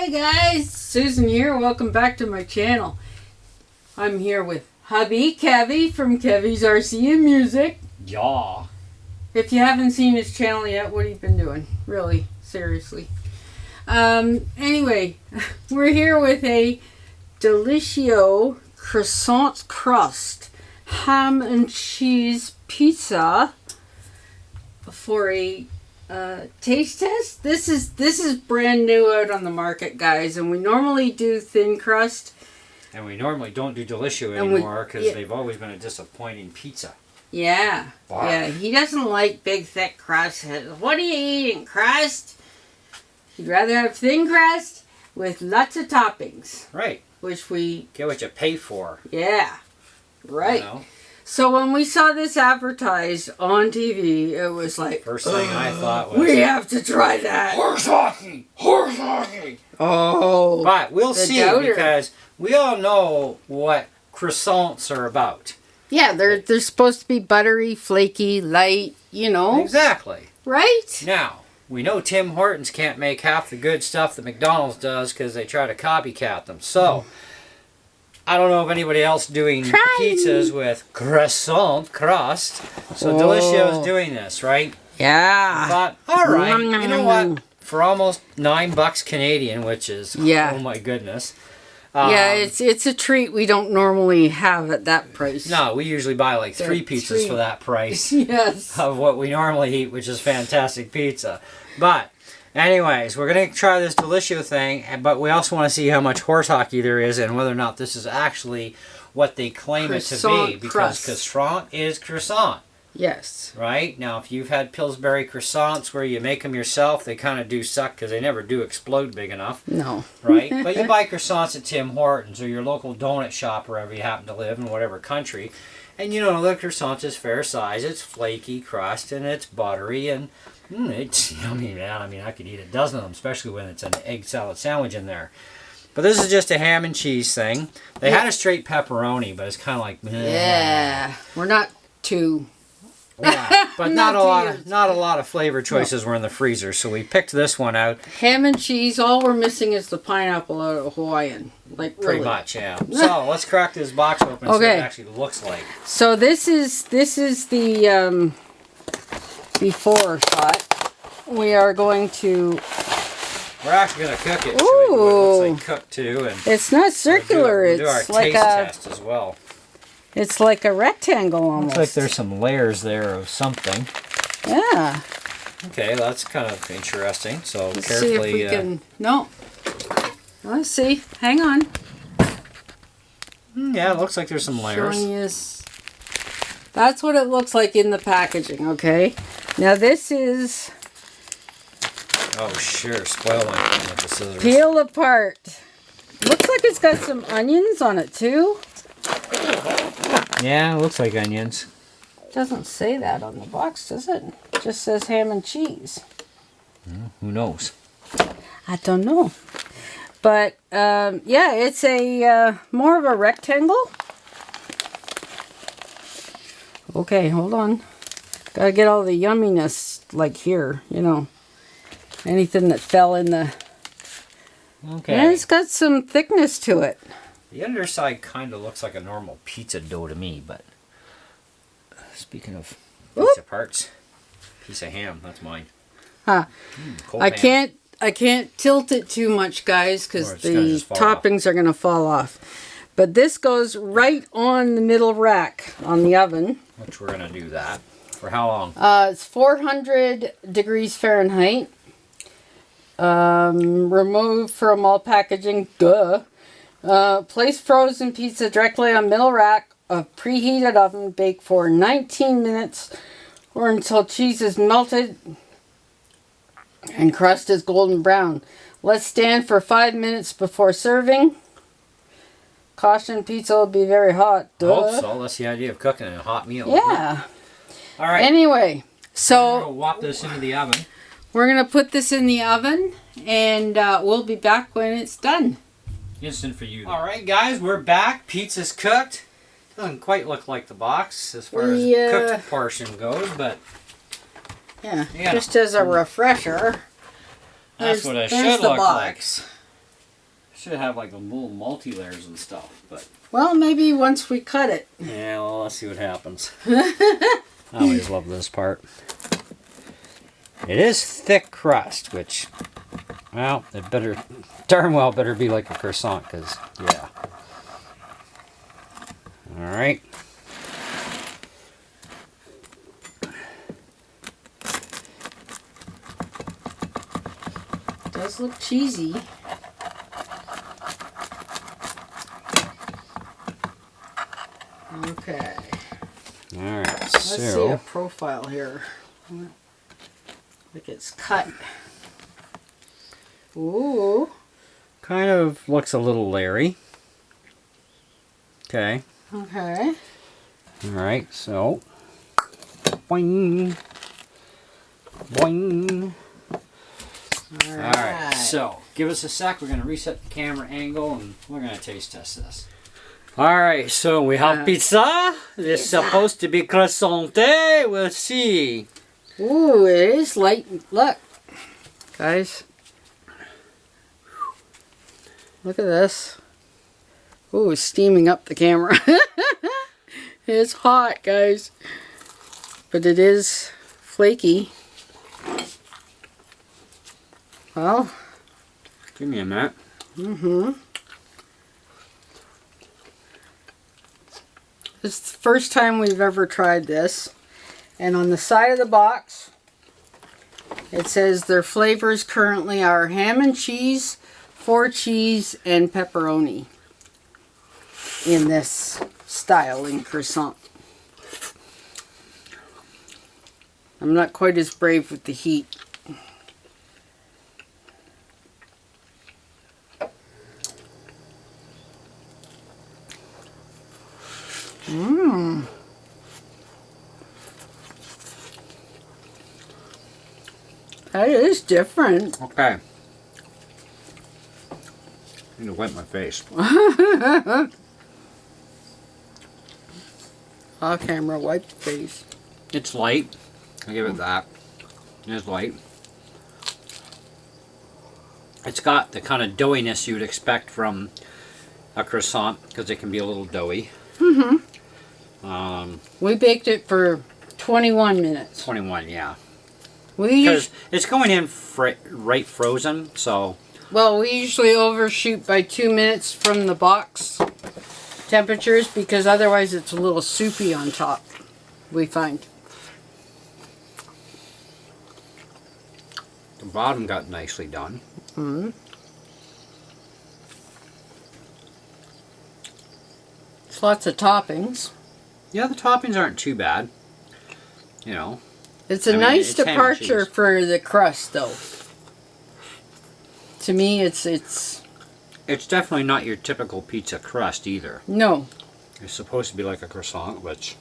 Hey guys, Susan here. Welcome back to my channel. I'm here with hubby Kevy from Kevys Rc and Music. Yeah. If you haven't seen his channel yet, what have you been doing? Really, seriously. Anyway, we're here with a Delissio Croissant Crust ham and cheese pizza for a taste test. This is brand new out on the market, guys, and we normally do thin crust. And we normally don't do Delissio anymore because they've always been a disappointing pizza. Yeah. Wow. Yeah, he doesn't like big thick crust. What are you eating, crust? He'd rather have thin crust with lots of toppings. Right. Which we... Get what you pay for. Yeah. Right. You know? So when we saw this advertised on TV, it was like... First thing I thought was... we have to try that. Horse hockey! Horse hockey! Oh. But we'll see doubter. Because we all know what croissants are about. Yeah, they're supposed to be buttery, flaky, light, you know. Exactly. Right? Now, we know Tim Hortons can't make half the good stuff that McDonald's does because they try to copycat them. So... I don't know of anybody else doing pizzas with croissant crust. So Delicio's doing this, right? Yeah. I thought, all right, you know what? For almost $9 Canadian, which is, oh my goodness. Yeah, it's a treat we don't normally have at that price. No, we usually buy like three pizzas for that price. Yes. Of what we normally eat, which is fantastic pizza. But... anyways, we're going to try this Delissio thing, but we also want to see how much horse hockey there is and whether or not this is actually what they claim it to be. Because croissant is croissant. Yes. Right? Now, if you've had Pillsbury croissants where you make them yourself, they kind of do suck because they never do explode big enough. No. Right? But you buy croissants at Tim Hortons or your local donut shop wherever you happen to live in whatever country. And you know, the croissant is fair size. It's flaky crust and it's buttery and... it's yummy, man. I mean, I could eat a dozen of them, especially when it's an egg salad sandwich in there. But this is just a ham and cheese thing. They had a straight pepperoni, but it's kind of like... yeah. We're not too... yeah, but not a lot of flavor choices were in the freezer, so we picked this one out. Ham and cheese. All we're missing is the pineapple out of Hawaiian. Like really. Pretty much, yeah. So let's crack this box open and see what it actually looks like. So this is the before shot. We are going to... we're actually going to cook it. Ooh. So it looks like cooked too. And it's not circular. We'll do our it's like taste test as well. It's like a rectangle almost. Looks like there's some layers there of something. Yeah. Okay, that's kind of interesting. So Let's carefully... see if we can... No. Let's see. Hang on. Yeah, it looks like there's some layers. Showing you... that's what it looks like in the packaging, okay? Now this is... oh, sure. Spoil my thing with the scissors. peel apart. Looks like it's got some onions on it, too. Yeah, it looks like onions. Doesn't say that on the box, does it? It just says ham and cheese. Who knows? I don't know. But, yeah, it's a more of a rectangle. Okay, hold on. Gotta get all the yumminess, like here, you know. Anything that fell in the... okay. And it's got some thickness to it. The underside kind of looks like a normal pizza dough to me, but... speaking of pizza parts, piece of ham, that's mine. Huh. Cold ham. I can't tilt it too much, guys, because the toppings are going to fall off. But this goes right on the middle rack on the oven. Which we're going to do that. For how long? It's 400 degrees Fahrenheit. Remove from all packaging. Duh. Place frozen pizza directly on middle rack of preheated oven. Bake for 19 minutes or until cheese is melted and crust is golden brown. Let stand for 5 minutes before serving. Caution, pizza will be very hot. Duh. I hope so. That's the idea of cooking a hot meal. Yeah. All right. Anyway, so... we'll whop this into the oven. We're going to put this in the oven, and we'll be back when it's done. Instant for you. All right, guys, we're back. Pizza's cooked. Doesn't quite look like the box as far as the cooked portion goes, but... yeah, just as a refresher. That's what it should look like. Should have like a little multi-layers and stuff, but... Well, maybe once we cut it. Yeah, well, let's see what happens. I always love this part. It is thick crust, which, well, it better, darn well better be like a croissant, because, yeah. Alright. It does look cheesy. Okay. Alright, Let's see a profile here. Like it's cut. Ooh. Kind of looks a little Larry. Okay. Okay. Alright, so. Boing. Boing. Alright, so give us a sec. We're going to reset the camera angle and we're going to taste test this. Alright, so we have pizza. It's supposed to be croissante. We'll see. Ooh, it is light. Look, guys. Look at this. Ooh, it's steaming up the camera. It's hot, guys. But it is flaky. Well. Give me a minute. Mm-hmm. It's the first time we've ever tried this. And on the side of the box, it says their flavors currently are ham and cheese, 4 cheese, and pepperoni in this style in croissant. I'm not quite as brave with the heat. Mmm. That is different. Okay. I need to wipe my face. Off camera, wipe the face. It's light. I'll give it that. It is light. It's got the kind of doughiness you would expect from a croissant because it can be a little doughy. Mm-hmm. We baked it for 21 minutes. 21, yeah. Because it's going in right frozen, so... Well, we usually overshoot by 2 minutes from the box temperatures because otherwise it's a little soupy on top, we find. The bottom got nicely done. Mm-hmm. It's lots of toppings. Yeah, the toppings aren't too bad. You know. It's a nice departure for the crust, though. To me, it's definitely not your typical pizza crust either. No. It's supposed to be like a croissant, which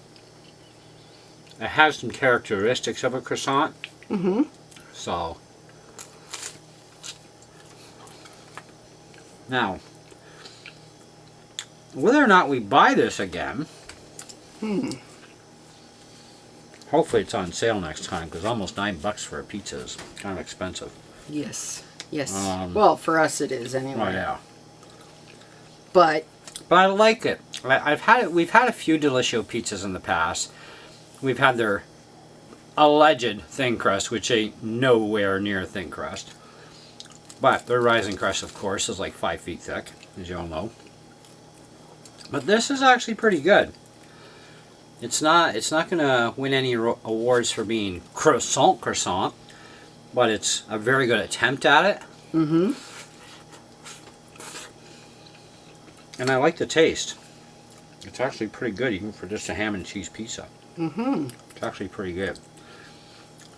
it has some characteristics of a croissant. Mm-hmm. So now, whether or not we buy this again, hopefully it's on sale next time because almost $9 for a pizza is kind of expensive. Yes. Yes. Well, for us it is anyway. Oh yeah. But I like it. I've had it. We've had a few Delissio pizzas in the past. We've had their alleged thin crust, which ain't nowhere near thin crust. But their rising crust, of course, is like 5 feet thick, as you all know. But this is actually pretty good. It's not going to win any awards for being croissant, but it's a very good attempt at it. Mm-hmm. And I like the taste. It's actually pretty good, even for just a ham and cheese pizza. Mm-hmm. It's actually pretty good.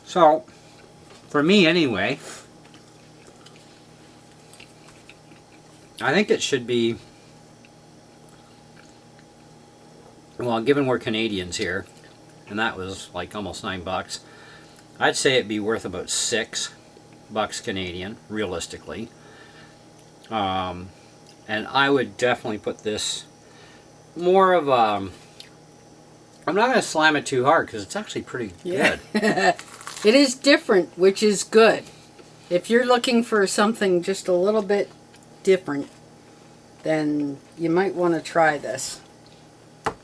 So, for me anyway, I think it should be, well, given we're Canadians here, and that was like almost $9, I'd say it'd be worth about $6 Canadian, realistically. And I would definitely put this more of a... I'm not going to slam it too hard because it's actually pretty good. It is different, which is good. If you're looking for something just a little bit different, then you might want to try this.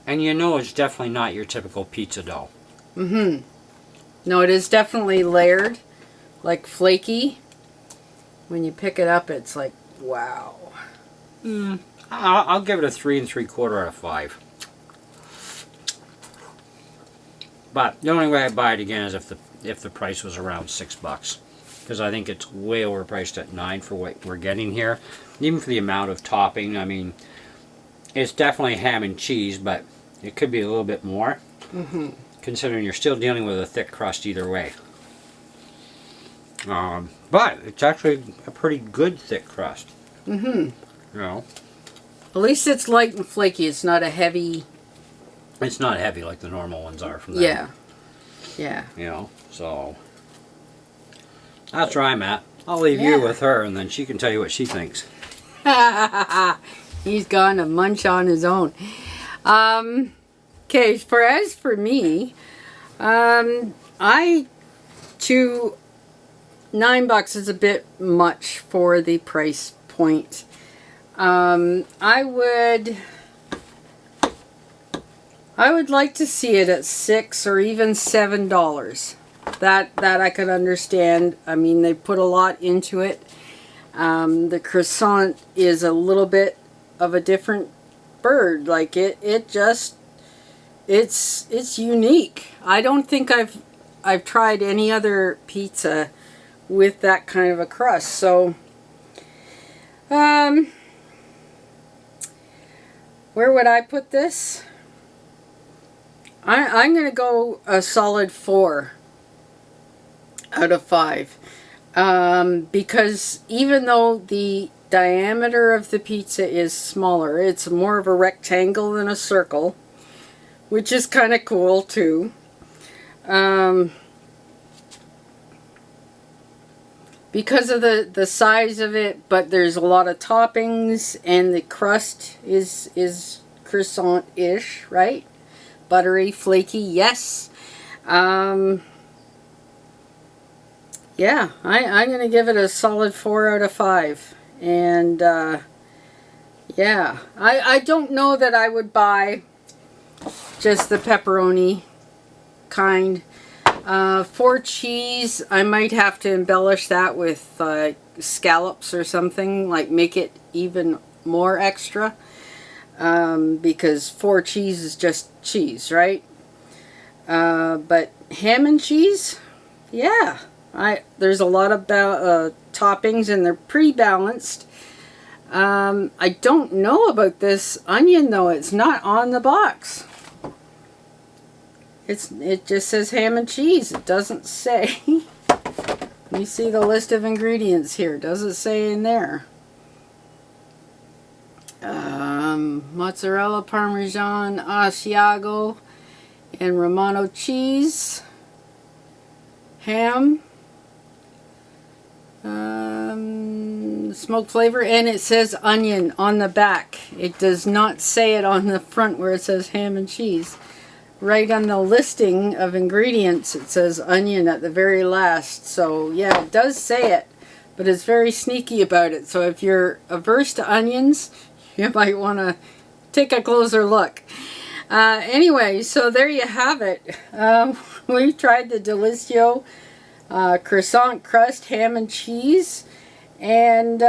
And you know it's definitely not your typical pizza dough. Mm-hmm. No, it is definitely layered, like flaky. When you pick it up, it's like, wow. I'll give it a 3 3/4 out of 5. But the only way I buy it again is if the price was around $6, because I think it's way overpriced at $9 for what we're getting here. Even for the amount of topping, I mean, it's definitely ham and cheese, but it could be a little bit more, considering you're still dealing with a thick crust either way. But it's actually a pretty good thick crust. You know, At least it's light and flaky. It's not a heavy. it's not heavy like the normal ones are from them. Yeah. Yeah. You know, so that's where I'm at. I'll leave you with her, and then she can tell you what she thinks. He's gone to munch on his own. Okay, as for me, I chew $9 is a bit much for the price point. I would like to see it at $6 or even $7. That I could understand. I mean, they put a lot into it. The croissant is a little bit of a different bird. Like it's unique. I don't think I've tried any other pizza with that kind of a crust. So, where would I put this? I'm going to go a solid 4 out of 5. Because even though the diameter of the pizza is smaller, it's more of a rectangle than a circle, which is kind of cool too. Because of the size of it, but there's a lot of toppings, and the crust is croissant-ish, right? Buttery, flaky, yes. Yeah, I'm going to give it a solid 4 out of 5. And, yeah, I don't know that I would buy just the pepperoni kind. For cheese, I might have to embellish that with scallops or something, like make it even more extra. Because 4 cheese is just cheese, right? But ham and cheese, yeah. There's a lot of toppings, and they're pretty balanced. I don't know about this onion though. It's not on the box. It just says ham and cheese. It doesn't say. You see the list of ingredients here. It doesn't say in there. Mozzarella, Parmesan, Asiago, and Romano cheese. Ham. Smoke flavor, and it says onion on the back. It does not say it on the front where it says ham and cheese. Right on the listing of ingredients, it says onion at the very last. So yeah, it does say it, but it's very sneaky about it. So if you're averse to onions, you might want to take a closer look. Anyway, so there you have it. We tried the Delissio Croissant Crust ham and cheese, and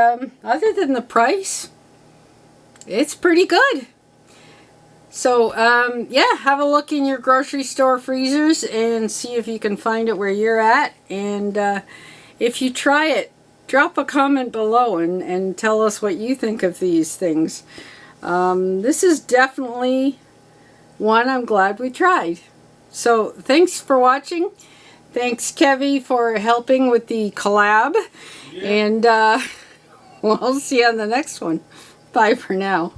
other than the price, it's pretty good. So yeah, have a look in your grocery store freezers and see if you can find it where you're at, and if you try it, drop a comment below and tell us what you think of these things. This is definitely one I'm glad we tried. So thanks for watching. Thanks, Kevy, for helping with the collab. Yeah. And we'll see you on the next one. Bye for now.